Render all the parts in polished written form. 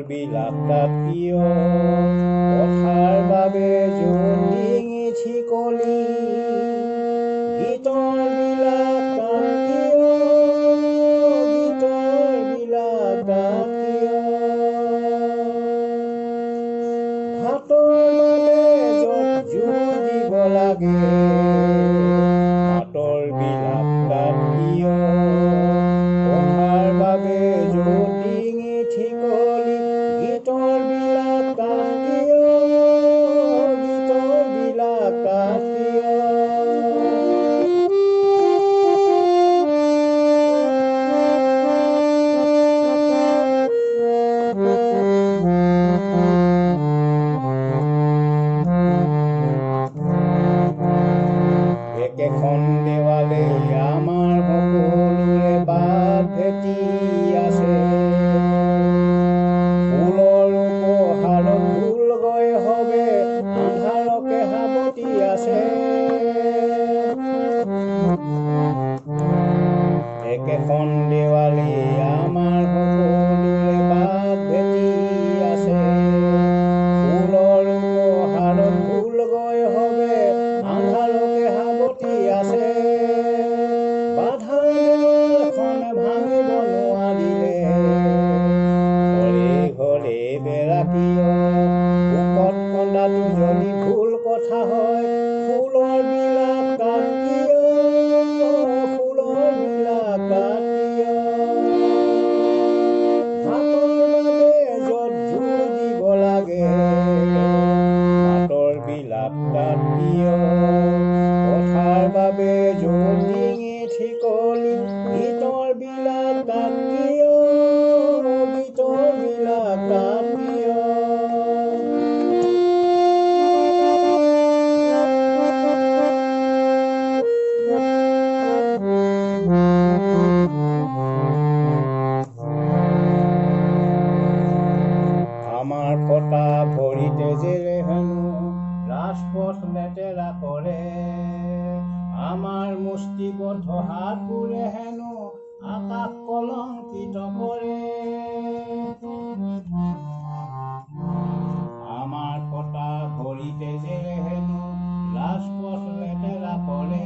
বিলাক তাত কিয় কথাৰ বাবে জোন ডিঙি ঠিকলি গীতৰ বিলাক তাত কিয় গীতৰ বিলাক তাত কিয় ভাতৰ বাবে য'ত জোৰ দিব লাগে ভাতৰ বিলাক তাত কিয় কথাৰ বাবে জোন ডিঙি ঠিকলি গীতৰ বিলাক তাত কিয় গীতৰ বিলাক তাত কিয় একেখন দেৱালে আমাৰ সকলোৰে বাট ভেটি আছে ফুলৰ উপহাৰত ফুল গৈ হবে আন্ধাৰকে সাৱটি আছে একেখন দেৱালে আমাৰ সকলোৰে বাট ভেটি আছে ফুলৰ উপহাৰত ফুল গৈ হবে আন্ধাৰকে সাৱটি আছে বাধাৰ দেৱালখন ভাঙিব নোৱাৰিলে ঘৰে ঘৰে বেৰা কিয় বুকত কন্দাটো যদি ভুল কথা হয় ফুলৰ বিলাক তাত কিয় ফুলৰ বিলাক তাত কিয় ভাতৰ বাবে য'ত জোৰ দিব লাগে ভাতৰ বিলাক তাত কিয় কথাৰ বাবে জোৰ ডিঙি ঠিকলি গীতৰ বিলাক তাত কিয় গীতৰ বিলাক তাত কিয় আমাৰ ফটা ভৰি তেজেৰে হেনো ৰাজপথ লেতেৰা কৰে আমাৰ মুষ্টিবদ্ধ হাতবোৰে হেনো আকাশ কলংকিত কৰে আমাৰ ফটা ভৰি তেজেৰে হেনো ৰাজপথ লেতেৰা কৰে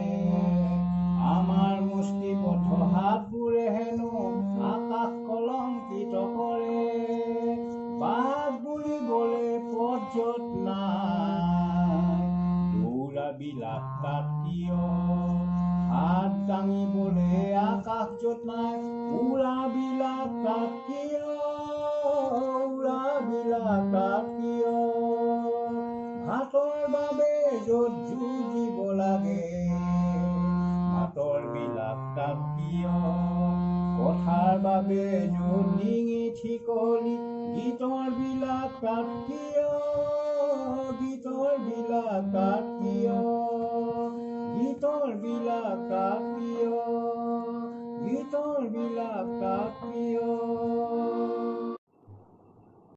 আমাৰ মুষ্টিবদ্ধ হাতবোৰে হেনো আকাশ কলংকিত কৰে বাট বুলিবলে পথ য'ত নাই দৌৰা বিলাক তাত কিয় হাত দাঙিবলে আকাশ য'ত নাই উৰা বিলাক তাত কিয় উৰা বিলাক তাত কিয় ভাতৰ বাবে য'ত যুঁজিব লাগে ভাতৰ বিলাক তাত কিয় কথাৰ বাবে য'ত ডিঙি ঠিকলি গীতৰ বিলাক তাত কিয় গীতৰ বিলাক